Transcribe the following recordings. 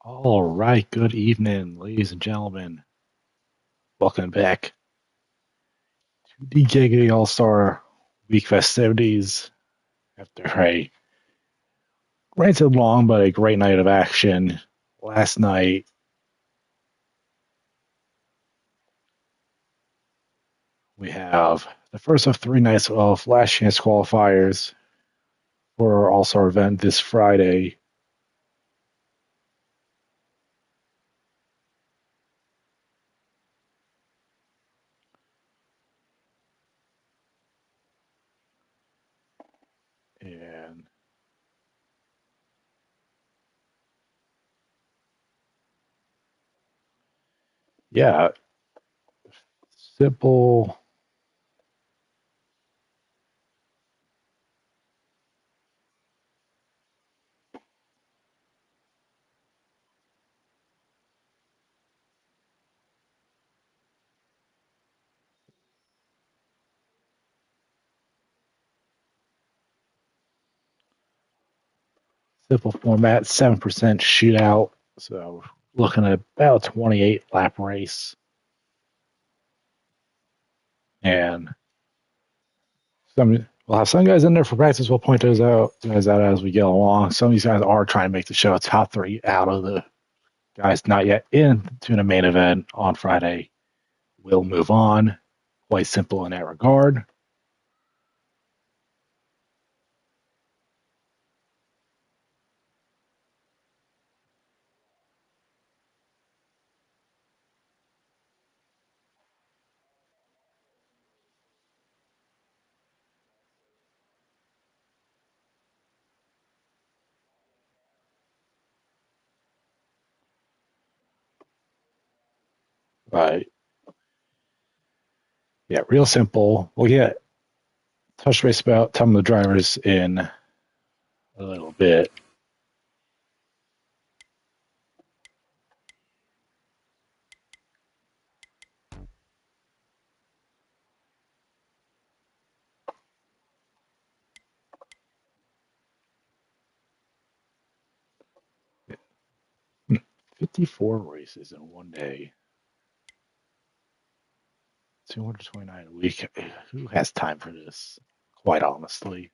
All right, good evening, ladies and gentlemen. Welcome back to the Giggity All Star Week festivities after a granted long but a great night of action. Last night, we have the first of three nights of last chance qualifiers for our All Star event this Friday. And yeah, simple. Simple format, 7% shootout. So looking at about a 28 lap race. And we'll have some guys in there for practice. We'll point those out guys out as we go along. Some of these guys are trying to make the show a top three out of the guys not yet into the main event on Friday. We'll move on. Quite simple in that regard. Right. Yeah, real simple. We'll get touch base about some of the drivers in a little bit. 54 races in one day, 229 a week. Who has time for this? Quite honestly.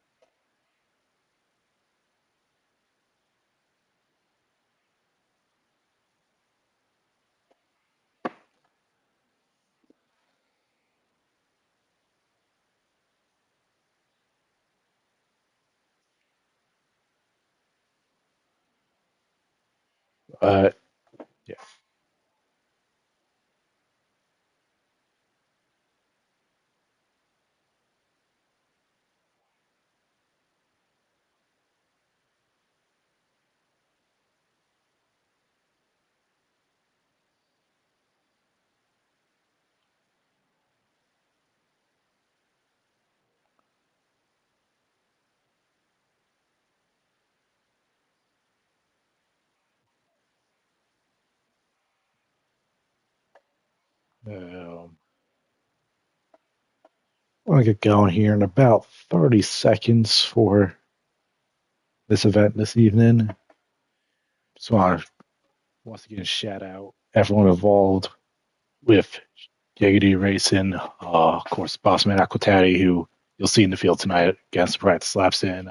Uh, yeah. Um, I'll get going here in about 30 seconds for this event this evening. Just want to once again shout out everyone involved with Giggity Racing. Of course, Bossman Aquitati, who you'll see in the field tonight against practice laps in.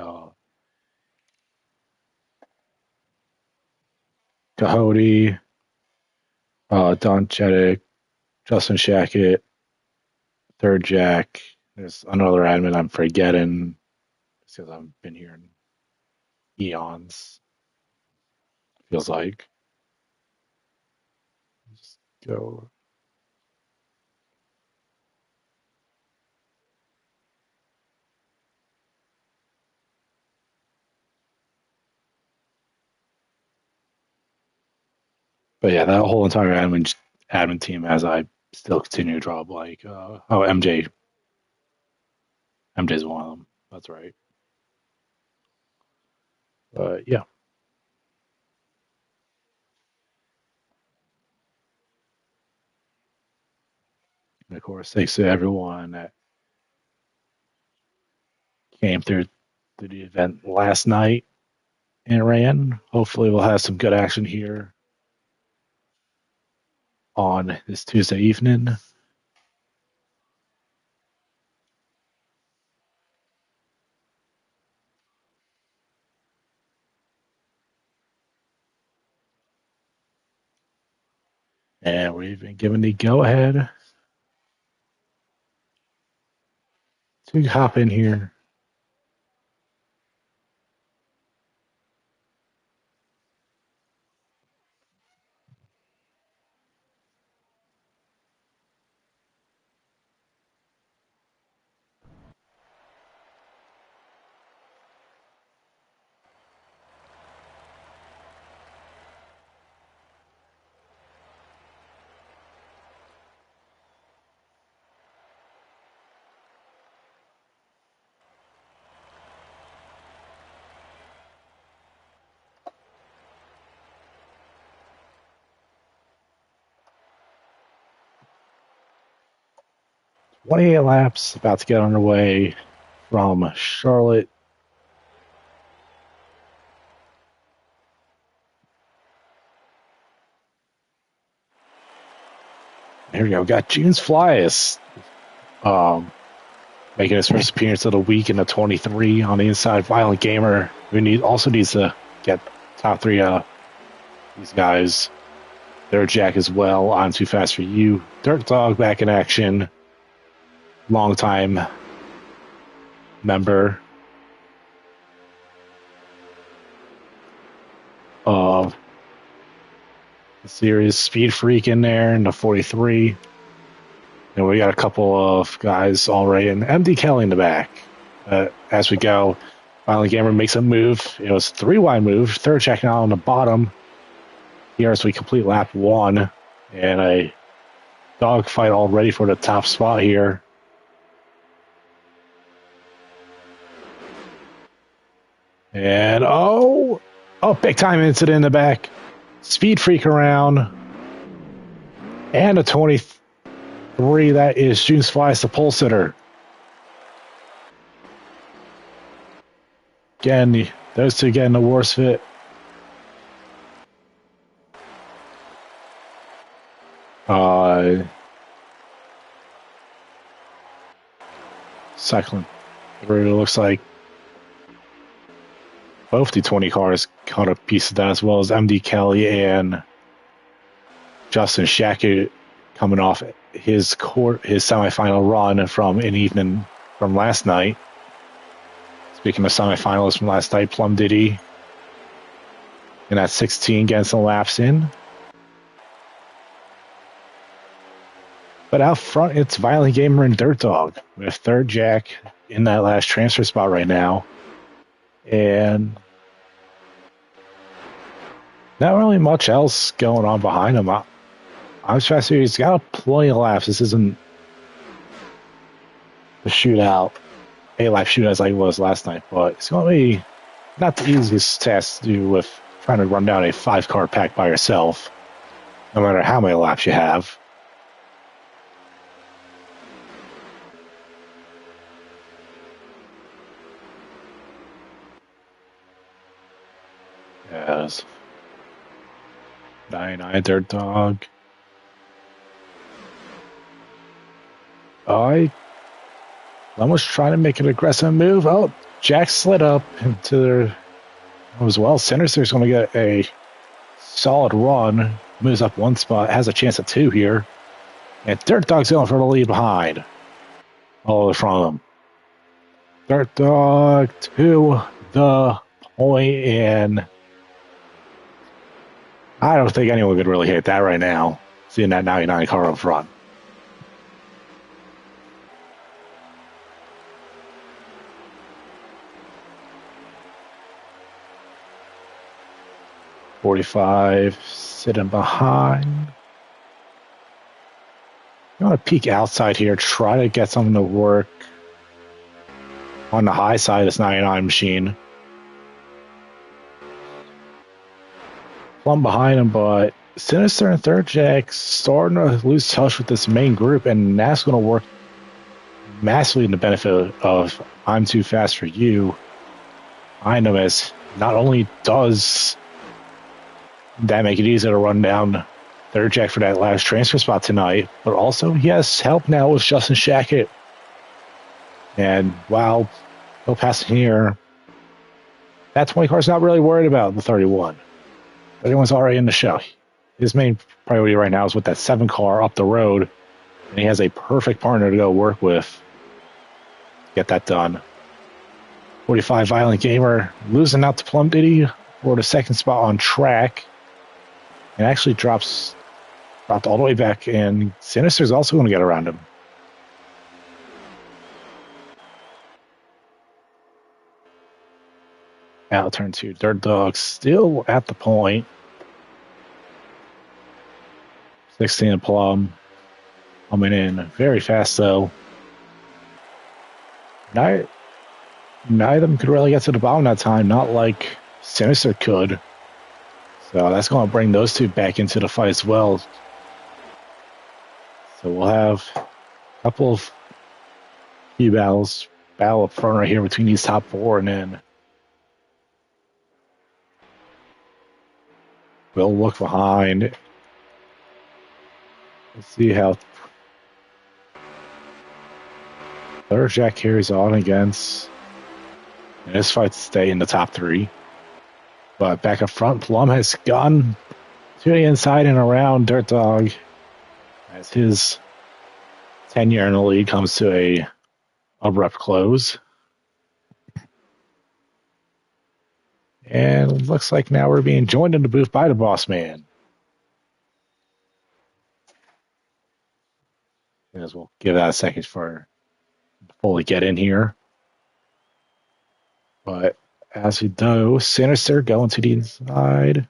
Cahote, Don Cheddick, Justin Shackett, Third Jack. There's another admin I'm forgetting because I've been here in eons, feels like. Just go. But yeah, that whole entire admin team, as I still continue to draw a blank. MJ's one of them. That's right. But yeah, and of course, thanks to everyone that came through to the event last night and ran. Hopefully, we'll have some good action here on this Tuesday evening. And we've been given the go-ahead to hop in here. "28 laps about to get underway from Charlotte." Here we go. Got June's Flyers making his first appearance of the week in the 23 on the inside. Violent Gamer, who also needs to get top three. These guys, they're Jack as well. I'm Too Fast for You. Dirt Dog back in action. Longtime member of the series. Speed Freak in there in the 43. And we got a couple of guys already, and MD Kelly in the back. As we go, Violent Gamer makes a move. It was a 3-wide move. Third check now on the bottom. Here as we complete lap 1. And a dogfight all ready for the top spot here. And big time incident in the back. Speed Freak around. And a 23, that is June's Flies, the pole sitter. Again, those two getting the worst fit. Cycling through, it looks like both the 20 cars caught a piece of that, as well as MD Kelly and Justin Shackett coming off his semifinal run from an evening from last night. Speaking of semifinalists from last night, Plum Diddy in that 16 getting some laps in. But out front, it's Violent Gamer and Dirt Dog with third Jack in that last transfer spot right now. And not really much else going on behind him. I was trying to say he's got plenty of laps. This isn't the shootout, 8-lap shootout as I was last night, but it's going to be not the easiest task to do with trying to run down a 5-car pack by yourself, no matter how many laps you have. Yes. 99 Dirt Dog. I was trying to make an aggressive move. Oh, Jack slid up into there as well. Sinister's going to get a solid run. Moves up one spot. Has a chance at 2 here. And Dirt Dog's going for the lead behind. All the way from him. Dirt Dog to the point, and I don't think anyone could really hit that right now, seeing that 99 car up front. .45 sitting behind. You want to peek outside here, try to get something to work on the high side of this 99 machine. Plum behind him, but Sinister and Third Jack starting to lose touch with this main group, and that's going to work massively in the benefit of I'm Too Fast for You. I know, as not only does that make it easier to run down third jack for that last transfer spot tonight, but also he has help now with Justin Shackett. And while he'll pass here, that 20 car's not really worried about the 31. 31's already in the show. His main priority right now is with that 7 car up the road, and he has a perfect partner to go work with. Get that done. 45 Violent Gamer losing out to Plum Diddy for the second spot on track, and actually dropped all the way back, and Sinister's also going to get around him. Out turn 2. Dirt Dog still at the point. 16 Plum coming in very fast, though. Neither of them could really get to the bottom that time, not like Sinister could. So that's going to bring those two back into the fight as well. So we'll have a couple of key battles. Battle up front right here between these top 4, and then we'll look behind. Let's see how third jack carries on against. And this fight to stay in the top 3. But back up front, Plum has gone to the inside and around Dirt Dog as his tenure in the league comes to a abrupt close. And it looks like now we're being joined in the booth by the boss man. As we'll give that a second for fully get in here. But as we do, Sinister going to the inside.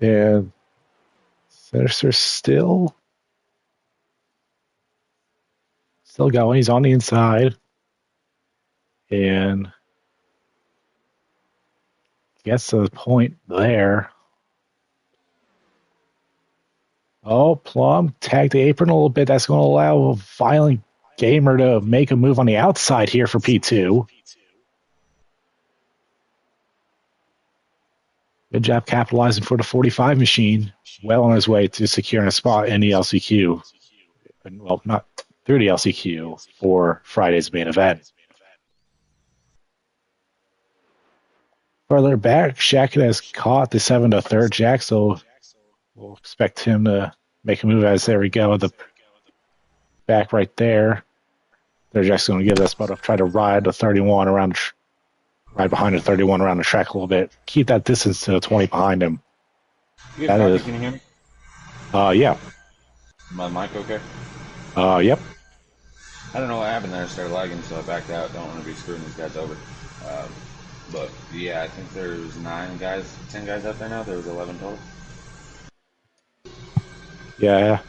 And Sinister still going. He's on the inside. And gets to the point there. Oh, Plum tagged the apron a little bit. That's going to allow a Violent Gamer to make a move on the outside here for P2. Good job capitalizing for the 45 machine. Well on his way to securing a spot in the LCQ. Well, not through the LCQ for Friday's main event. Further back, Shackett has caught the 7 to 3rd jack, so we'll expect him to make a move as there we go. The back right there. They're just going to give that spot up, try to ride the 31 around, right behind the 31 around the track a little bit. Keep that distance to the 20 behind him. You guys talking? Can you hear me? Yeah. My mic okay? Yep. I don't know what happened there. I started lagging, so I backed out. Don't want to be screwing these guys over. But yeah, I think there's 10 guys out there now. There was 11 total. Yeah.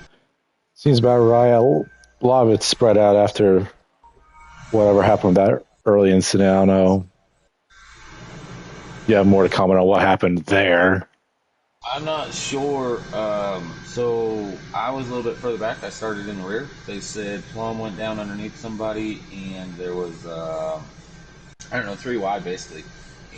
Seems about right. A lot of it's spread out after whatever happened with that early incident. I don't know. You have more to comment on what happened there. I'm not sure. So I was a little bit further back. I started in the rear. They said Plum went down underneath somebody, and there was, 3 wide basically.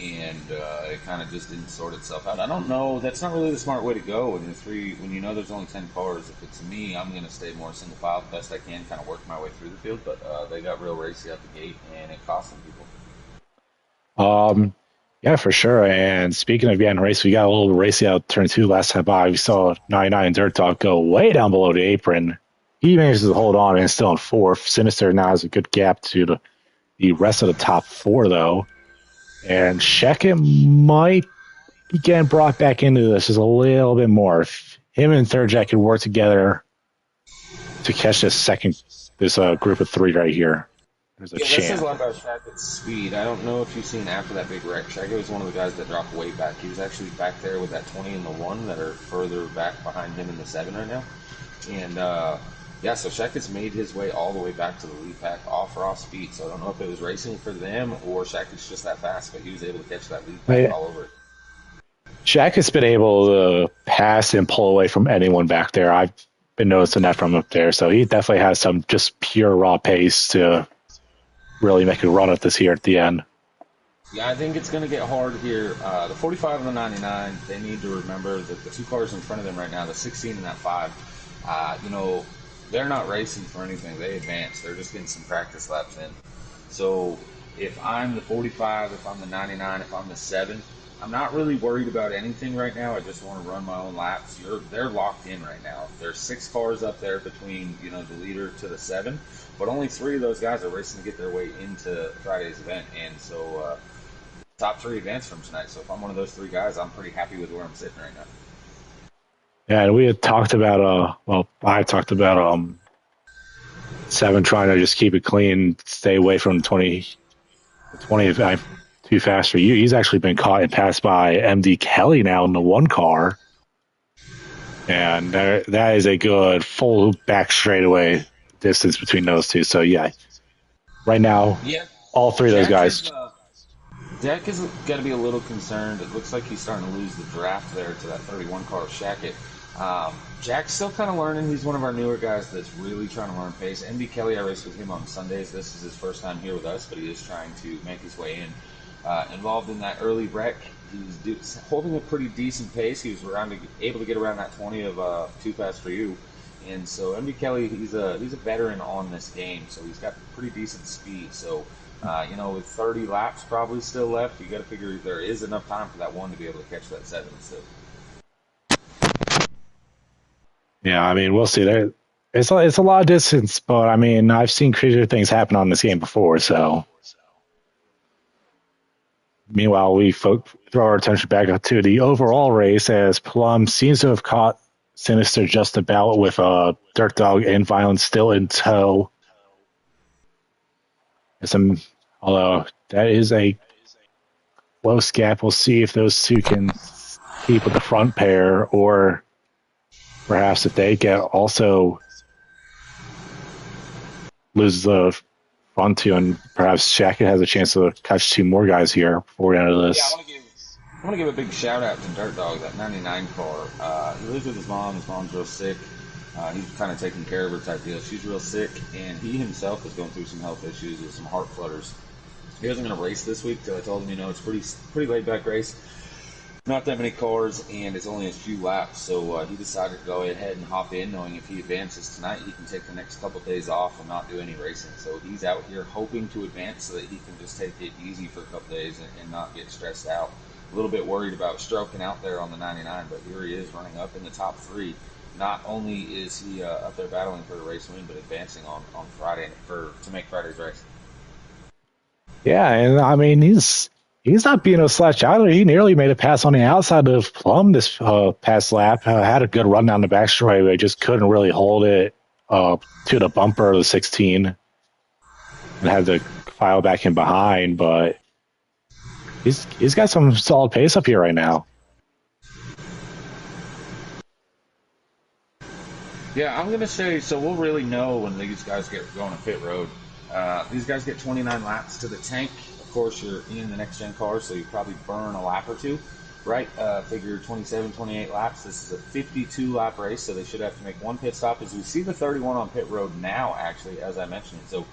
And it kind of just didn't sort itself out. I don't know. That's not really the smart way to go when you know there's only 10 cars. If it's me, I'm going to stay more single file the best I can, kind of work my way through the field. But they got real racy out the gate, and it cost some people. Yeah, for sure. And speaking of getting racy, we got a little racy out turn 2 last time by. We saw 99 and Dirt Dog go way down below the apron. He manages to hold on and is still in 4th. Sinister now has a good gap to the rest of the top 4, though. And Shackett might be getting brought back into this just a little bit more. If him and third jack could work together to catch this group of 3 right here. There's a chance. This is a lot about Shackett's speed. I don't know if you've seen after that big wreck. Shackett was one of the guys that dropped way back. He was actually back there with that 20 and the 1 that are further back behind him in the 7 right now. And so Shackett's made his way all the way back to the lead pack off raw speed. So I don't know if it was racing for them or Shackett's just that fast, but he was able to catch that lead pack all over it. Shackett's been able to pass and pull away from anyone back there. I've been noticing that from up there. So he definitely has some just pure raw pace to really make a run at this here at the end. Yeah, I think it's going to get hard here. The 45 and the 99, they need to remember that the two cars in front of them right now, the 16 and that 5, they're not racing for anything. They advance. They're just getting some practice laps in. So if I'm the 45, if I'm the 99, if I'm the 7, I'm not really worried about anything right now. I just want to run my own laps. They're locked in right now. There's 6 cars up there between the leader to the 7, but only 3 of those guys are racing to get their way into Friday's event, and so top 3 advance from tonight. So if I'm one of those 3 guys, I'm pretty happy with where I'm sitting right now. Yeah, and we had talked about well, I talked about 7 trying to just keep it clean, stay away from 20 too fast for you. He's actually been caught and passed by MD Kelly now in the 1 car, and that is a good full back straightaway distance between those two. So yeah, right now Yeah, all 3 of those Jack guys. is Jack is going to be a little concerned. It looks like he's starting to lose the draft there to that 31 car of Shackett. Jack's still kind of learning. He's one of our newer guys that's really trying to learn pace. MD Kelly, I raced with him on Sundays. This is his first time here with us, but he is trying to make his way in. Involved in that early wreck, he's holding a pretty decent pace. He was able to get around that 20 of Too Fast for You. And so MD Kelly, he's a veteran on this game, so he's got pretty decent speed. So with 30 laps probably still left, you got to figure there is enough time for that 1 to be able to catch that 7 still. Yeah, I mean, we'll see. It's a lot of distance, but I mean, I've seen crazier things happen on this game before. So, meanwhile, we throw our attention back to the overall race as Plum seems to have caught Sinister just about with Dirt Dog and Violence still in tow. Although that is a close gap, we'll see if those two can keep with the front pair, or perhaps if they get also lose the front two, and perhaps Shackett has a chance to catch 2 more guys here before we end Yeah, this. I want to give a big shout out to Dirt Dog, that 99 car. He lives with his mom. His mom's real sick. He's kind of taking care of her type deal. She's real sick, and he himself is going through some health issues with some heart flutters. He wasn't going to race this week, so I told him, it's pretty laid back race. Not that many cars, and it's only a few laps. So he decided to go ahead and hop in, knowing if he advances tonight, he can take the next couple of days off and not do any racing. So he's out here hoping to advance so that he can just take it easy for a couple of days and not get stressed out. A little bit worried about stroking out there on the 99, but here he is running up in the top 3. Not only is he up there battling for the race win, but advancing on Friday to make Friday's race. Yeah, and I mean he's not being a slouch either. He nearly made a pass on the outside of Plum this past lap. Had a good run down the back straightaway, just couldn't really hold it to the bumper of the 16, and had to file back in behind. But he's got some solid pace up here right now. Yeah, I'm gonna say so. We'll really know when these guys get going to pit road. These guys get 29 laps to the tank. Of course, you're in the next gen car, so you probably burn a lap or two, right? Figure 27, 28 laps. This is a 52 lap race, so they should have to make 1 pit stop. As we see the 31 on pit road now, actually, as I mentioned it. So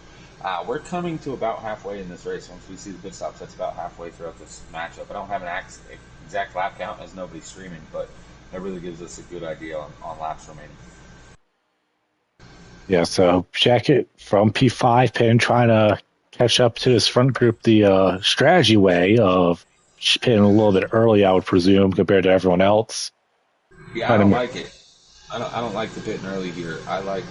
we're coming to about halfway in this race. Once we see the pit stops, that's about halfway throughout this matchup. I don't have an exact lap count as nobody's streaming, but that really gives us a good idea on laps remaining. Yeah, so Jacket from P5 pin trying to catch up to this front group the strategy way of pitting a little bit early, I would presume, compared to everyone else. Yeah, I Trying don't to, like it. I don't like the pitting early here. I like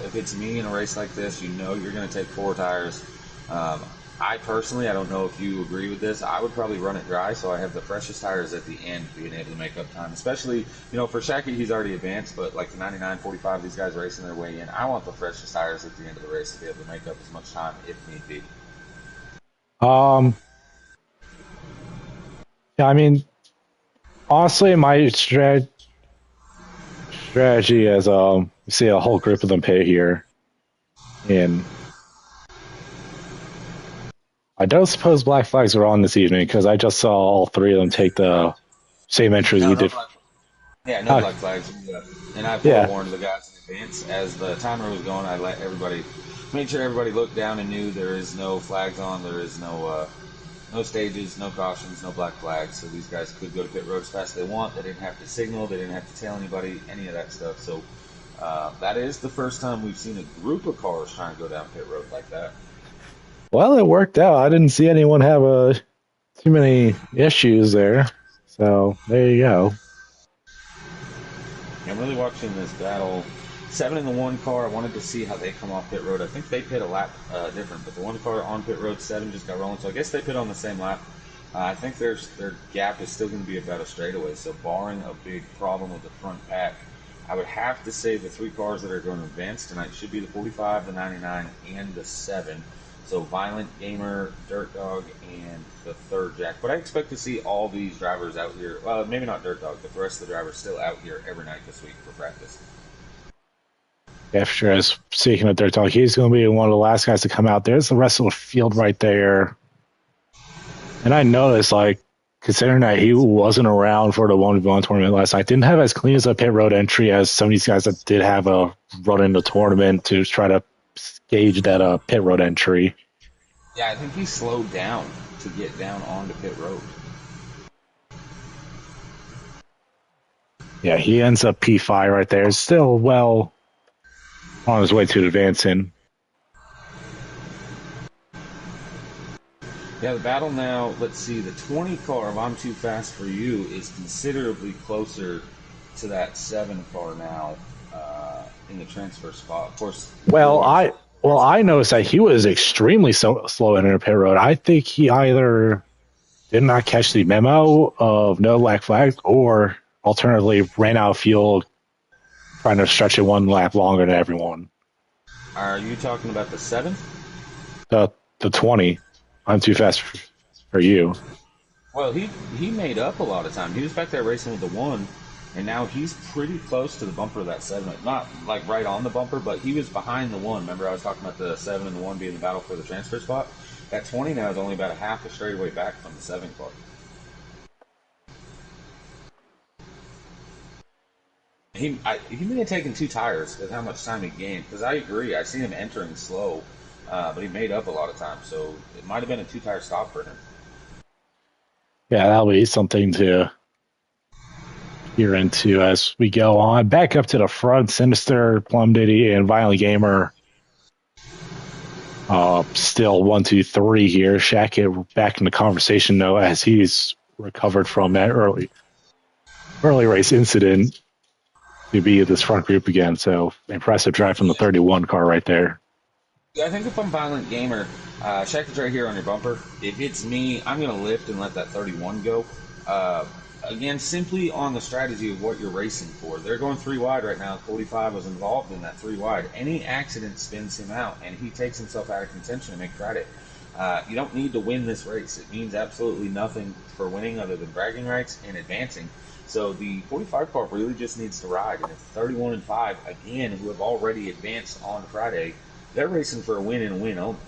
if it's me in a race like this, you're going to take 4 tires. Um, I personally, I don't know if you agree with this. I would probably run it dry so I have the freshest tires at the end, being able to make up time. Especially, for Shaki, he's already advanced, but like the 99, 45, these guys racing their way in. I want the freshest tires at the end of the race to be able to make up as much time if need be. um, yeah, I mean, honestly, my strategy is you see a whole group of them pit here, and I don't suppose black flags are on this evening because I just saw all 3 of them take the same entries No, we no did. black. Yeah, no Uh, black flags. And I yeah, forewarned the guys in advance as the timer was going. I let everybody, made sure everybody looked down and knew there is no flags on. There is no No stages, no cautions, no black flags. So these guys could go to pit road as fast as they want. They didn't have to signal. They didn't have to tell anybody any of that stuff. So that is the first time we've seen a group of cars trying to go down pit road like that. Well, it worked out. I didn't see anyone have too many issues there. So there you go. I'm really watching this battle. 7 in the one car. I wanted to see how they come off pit road. I think they pit a lap different, but the one car on pit road 7 just got rolling. So I guess they pit on the same lap. I think their gap is still going to be about a straightaway. So barring a big problem with the front pack, I would have to say the 3 cars that are going to advance tonight should be the 45, the 99, and the 7. So Violent Gamer, Dirt Dog, and the third Jack. But I expect to see all these drivers out here. Well, maybe not Dirt Dog, but the rest of the drivers still out here every night this week for practice. Yeah, for sure. As speaking of Dirt Dog, he's going to be one of the last guys to come out. There's the rest of the field right there. And I noticed, like, considering that he wasn't around for the 1v1 tournament last night, didn't have as clean as a pit road entry as some of these guys that did have a run in the tournament to try to gauge that pit road entry. Yeah, I think he slowed down to get down onto pit road. Yeah, he ends up P5 right there. Still well on his way to advancing. Yeah, the battle now, let's see, the 20 car of I'm Too Fast For You is considerably closer to that 7 car now in the transfer spot. Of course, Well, yours. I noticed that he was extremely slow in the pit road. I think he either did not catch the memo of no black flags, or alternatively ran out of fuel trying to stretch it one lap longer than everyone. Are you talking about the 7? The 20, I'm too fast for you. Well, he made up a lot of time. He was back there racing with the 1, and now he's pretty close to the bumper of that 7. Not like right on the bumper, but he was behind the 1. Remember, I was talking about the 7 and the 1 being the battle for the transfer spot? That 20 now is only about a half a straightaway back from the 7 car. He may have taken 2 tires with how much time he gained. Because I agree, I seen him entering slow, but he made up a lot of time. So it might have been a 2 tire stop for him. Yeah, that'll be something to peer into as we go on. Back up to the front, Sinister, Plum Diddy, and Violent Gamer. Still 1, 2, 3 here. Shaq back in the conversation though, as he's recovered from that early race incident to be this front group again. So impressive drive from the 31 car right there. Yeah, I think if I'm Violent Gamer, Shaq is right here on your bumper. If it's me, I'm going to lift and let that 31 go. Again, simply on the strategy of what you're racing for. They're going 3 wide right now. 45 was involved in that 3 wide. Any accident spins him out, and he takes himself out of contention to make credit. You don't need to win this race. It means absolutely nothing for winning other than bragging rights and advancing. So the 45 car really just needs to ride. And if 31 and 5, again, who have already advanced on Friday, they're racing for a win and a win only.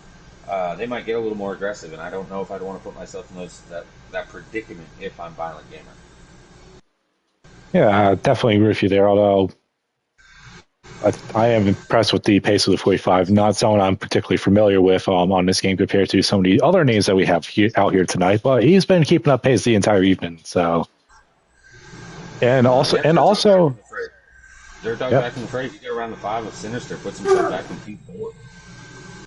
They might get a little more aggressive, and I don't know if I'd want to put myself in that predicament if I'm Violent Gamer. Yeah, I definitely agree with you there. Although I am impressed with the pace of the 45. Not someone I'm particularly familiar with on this game compared to some of the other names that we have out here tonight. But he's been keeping up pace the entire evening. So, and also, Yeah, Dirt Dog back in the fray. Dirt Dog yep, back in the fray. You get around the 5 with Sinister, puts himself back in P4.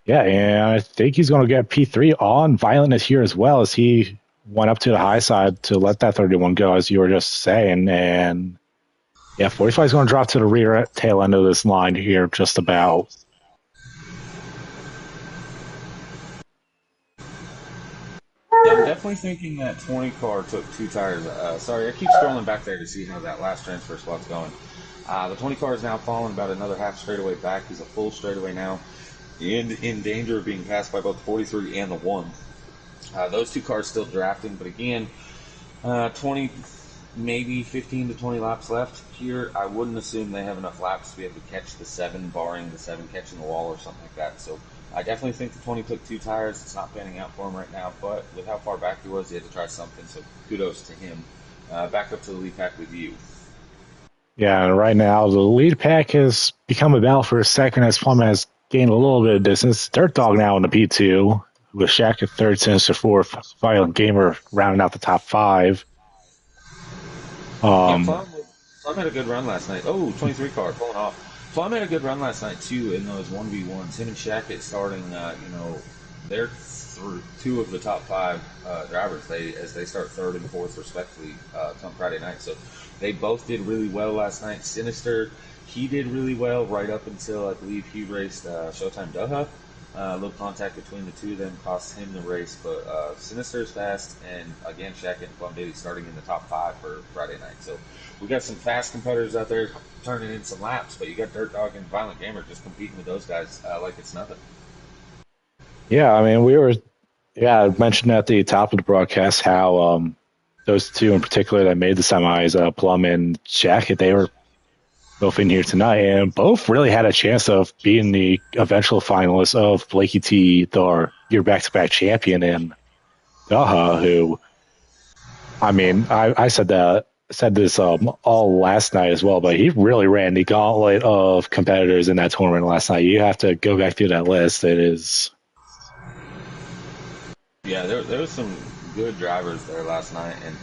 yeah, and I think he's going to get P3 on Violent here as well, as he went up to the high side to let that 31 go, as you were just saying. And yeah, 45 is going to drop to the rear tail end of this line here, just about. Yeah, I'm definitely thinking that 20 car took 2 tires. Sorry, I keep scrolling back there to see how that last transfer spot's going. The 20 car is now falling about another half straightaway back. He's a full straightaway now, and in danger of being passed by both the 43 and the 1. Those 2 cars still drafting, but again, 20, maybe 15 to 20 laps left here. I wouldn't assume they have enough laps to be able to catch the 7, barring the 7 catching the wall or something like that. So I definitely think the 20 took 2 tires. It's not panning out for him right now, but with how far back he was, he had to try something. So kudos to him. Back up to the lead pack with you. Yeah, and right now the lead pack has become a battle for a second as Plum has gained a little bit of distance. Dirt Dog now in the P2. with Shaq at third, Sinister fourth, Violent Gamer rounding out the top five. Yeah, Um, Plum had a good run last night. Oh, 23 car pulling off. Plum had a good run last night too in those 1v1s. Him and Shackett starting, they're through two of the top five drivers. They start third and fourth respectively on Friday night. So they both did really well last night. Sinister, he did really well right up until I believe he raced Showtime Doha. A little contact between the two of them cost him the race, but Sinister is fast, and again, Shaq and Plum Diddy starting in the top five for Friday night. So we got some fast competitors out there turning in some laps, but you got Dirt Dog and Violent Gamer just competing with those guys like it's nothing. yeah, I mean, I mentioned at the top of the broadcast how those two in particular that made the semis, Plum and Shaq, they were both in here tonight, and both really had a chance of being the eventual finalists of Blakey T, your back-to-back champion in Daha, who, I mean, I said this all last night as well, but he really ran the gauntlet of competitors in that tournament last night. You have to go back through that list. It is, Yeah, there was some good drivers there last night, and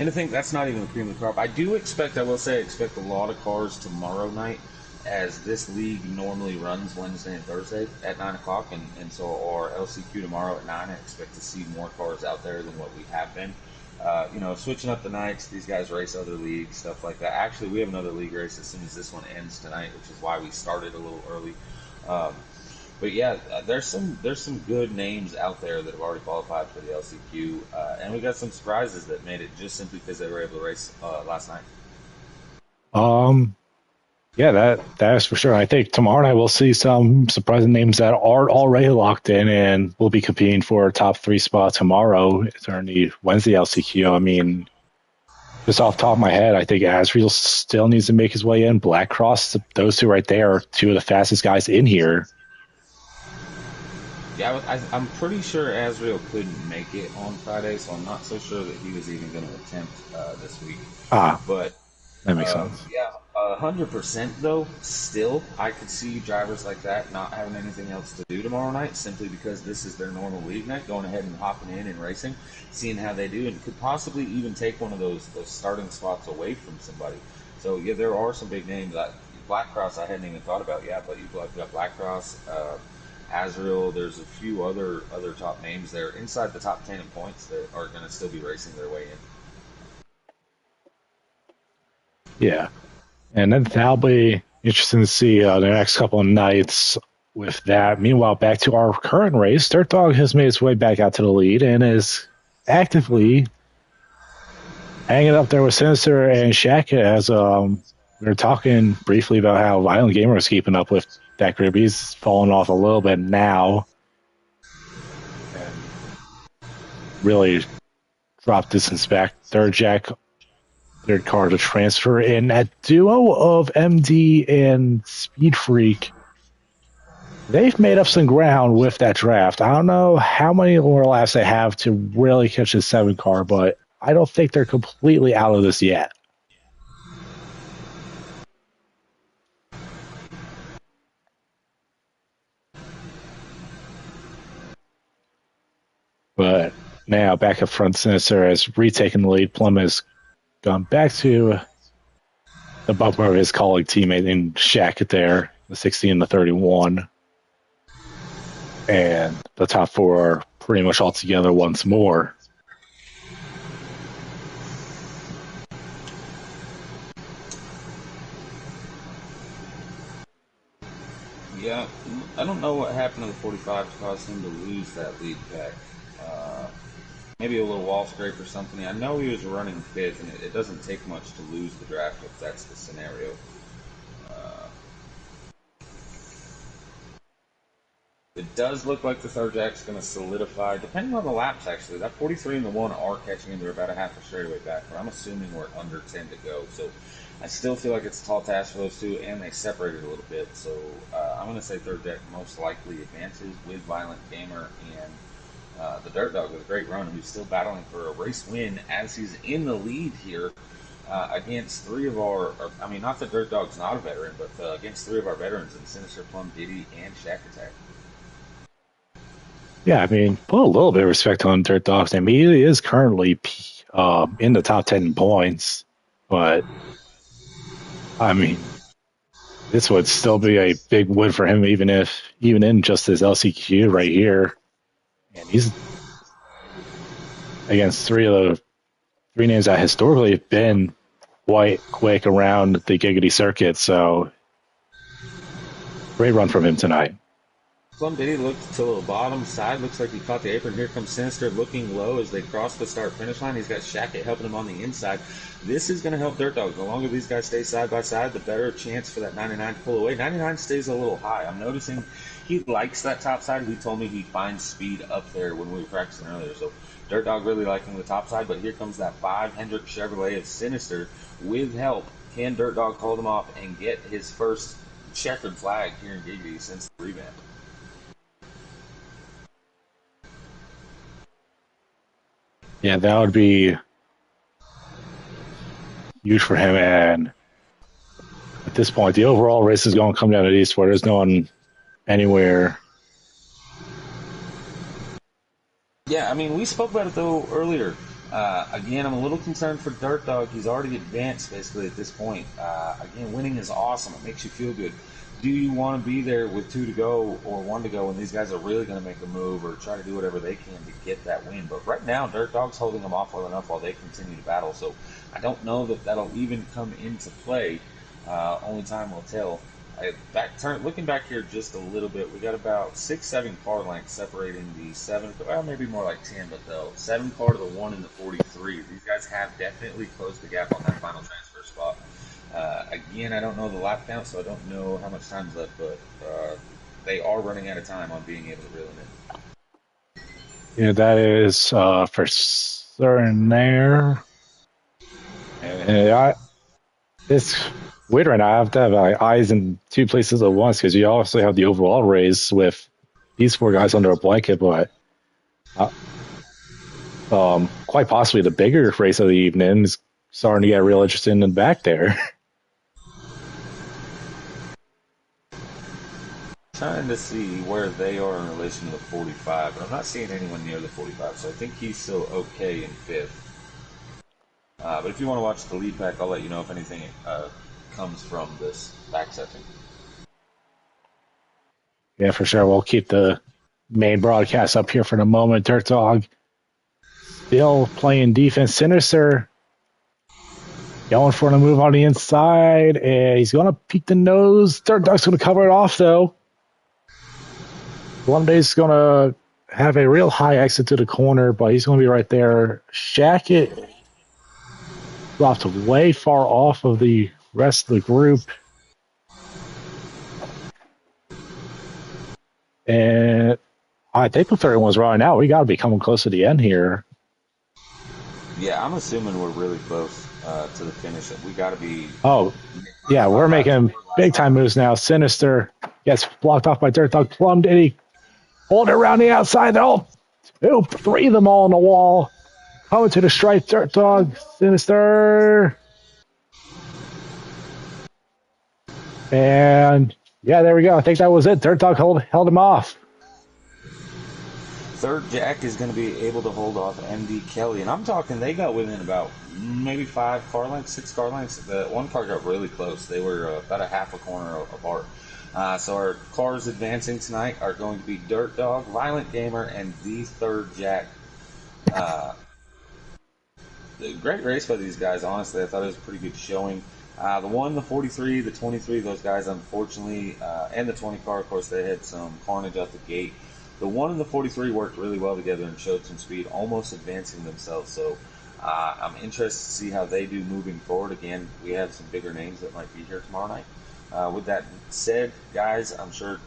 I think that's not even the cream of the crop. I will say, I expect a lot of cars tomorrow night, as this league normally runs Wednesday and Thursday at 9 o'clock, and so our LCQ tomorrow at 9. I expect to see more cars out there than what we have been. Switching up the nights, these guys race other leagues, stuff like that. Actually, we have another league race as soon as this one ends tonight, which is why we started a little early. Um, but yeah, there's some good names out there that have already qualified for the LCQ, and we got some surprises that made it just simply because they were able to race last night. um, yeah, that is for sure. I think tomorrow night we'll see some surprising names that are already locked in and will be competing for a top three spot tomorrow during the Wednesday LCQ. I mean, just off the top of my head, I think Asriel still needs to make his way in. Black Cross, those two right there are two of the fastest guys in here. Yeah, I'm pretty sure Azrael couldn't make it on Friday, so I'm not so sure that he was even going to attempt this week. Ah, But that makes sense. yeah, 100% though. Still, I could see drivers like that not having anything else to do tomorrow night, simply because this is their normal league night, going ahead and hopping in and racing, seeing how they do, and could possibly even take one of those starting spots away from somebody. So yeah, there are some big names. Black Cross I hadn't even thought about. Yeah, but you've got Black Cross. Azrael, there's a few other top names there inside the top 10 in points that are going to still be racing their way in. Yeah. And then that'll be interesting to see the next couple of nights with that. Meanwhile, back to our current race, Dirt Dog has made its way back out to the lead and is actively hanging up there with Sinister and Shaq as we were talking briefly about how Violent Gamer is keeping up with that group. He's fallen off a little bit now and really dropped distance back. Third car to transfer in. That duo of MD and Speed Freak, they've made up some ground with that draft. I don't know how many more laps they have to really catch the 7 car, but I don't think they're completely out of this yet. But now back up front, Sinister has retaken the lead. Plum has gone back to the bumper of his colleague teammate in Shaq there, the 60 and the 31. And the top four are pretty much all together once more. Yeah, I don't know what happened to the 45 to cause him to lose that lead pack. Uh, Maybe a little wall scrape or something. I know he was running fifth, and it doesn't take much to lose the draft if that's the scenario. Uh, it does look like the third jack's going to solidify, depending on the laps, actually. That 43 and the 1 are catching him. They're about a half a straightaway back, but I'm assuming we're under 10 to go. So I still feel like it's a tall task for those two, and they separated a little bit. So I'm going to say third jack most likely advances with Violent Gamer and the Dirt Dog with a great run, who's still battling for a race win as he's in the lead here against three of I mean, not that Dirt Dog's not a veteran, but against three of our veterans in Sinister, Plum, Diddy, and Shack Attack. Yeah, I mean, put a little bit of respect on Dirt Dog's name. He is currently in the top 10 points, but I mean, this would still be a big win for him, even in just his LCQ right here. And he's against three of the three names that historically have been quite quick around the Giggity circuit. So great run from him tonight. Plum Diddy looked to the bottom side. Looks like he caught the apron. Here comes Sinister looking low as they cross the start finish line. He's got Shackett helping him on the inside. This is going to help Dirt Dog. The longer these guys stay side by side, the better chance for that 99 to pull away. 99 stays a little high. I'm noticing he likes that top side. He told me he finds speed up there when we were practicing earlier. So Dirt Dog really liking the top side. But here comes that 5 Hendrick Chevrolet of Sinister with help. Can Dirt Dog hold him off and get his first checkered flag here in Giggity since the revamp? Yeah, that would be huge for him. And at this point, the overall race is going to come down to these four. There's no one anywhere. Yeah, I mean, we spoke about it though earlier. Again, I'm a little concerned for Dirt Dog. He's already advanced basically at this point. Again, winning is awesome. It makes you feel good. Do you want to be there with 2 to go or 1 to go when these guys are really going to make a move or try to do whatever they can to get that win? But right now, Dirt Dog's holding them off well enough while they continue to battle. So I don't know that that'll even come into play. Only time will tell. Looking back here just a little bit, we got about 6, 7 car lengths separating the 7, well, maybe more like 10, but the 7 car to the 1 and the 43. These guys have definitely closed the gap on that final transfer spot. Again, I don't know the lap count, so I don't know how much time's left, but they are running out of time on being able to reel them in. Yeah, that is for certain there. And it's weird right now. I have to have my eyes in two places at once because you also have the overall race with these four guys under a blanket, but uh, quite possibly the bigger race of the evening is starting to get real interesting in the back there. Trying to see where they are in relation to the 45, but I'm not seeing anyone near the 45, so I think he's still okay in 5th. But if you want to watch the lead pack, I'll let you know if anything comes from this back section. Yeah, for sure. We'll keep the main broadcast up here for the moment. Dirt Dog still playing defense. Sinister going for the move on the inside, and he's going to peek the nose. Dirt Dog's going to cover it off, though. Blumday's going to have a real high exit to the corner, but he's going to be right there. Shackett dropped way far off of the rest of the group. And I think the third one's running out. We got to be coming close to the end here. Yeah, I'm assuming we're really close to the finish. We got to be. Oh, yeah, we're making big time moves now. Sinister gets blocked off by Dirt Dog. Plum Diddy hold it around the outside. All two, three of them all on the wall. Coming to the stripe. Dirt Dog, Sinister. And yeah, there we go. I think that was it. Dirt Dog held him off. Third Jack is going to be able to hold off MD Kelly, and I'm talking they got within about maybe 5 car lengths, 6 car lengths. The one car got really close. They were about a half a corner apart. So our cars advancing tonight are going to be Dirt Dog, Violent Gamer, and the Third Jack. Great race by these guys, honestly. I thought it was a pretty good showing. The 1, the 43, the 23, those guys, unfortunately, and the 20 car, of course, they had some carnage out the gate. The 1 and the 43 worked really well together and showed some speed, almost advancing themselves. So I'm interested to see how they do moving forward. Again, we have some bigger names that might be here tomorrow night. With that said, guys, I'm sure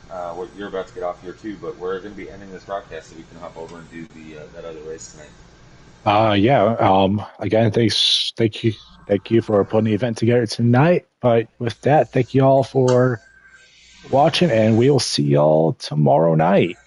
you're about to get off here too, but we're going to be ending this broadcast so we can hop over and do that other race tonight. Yeah. Again, thank you for putting the event together tonight. But with that, thank you all for watching, and we'll see y'all tomorrow night.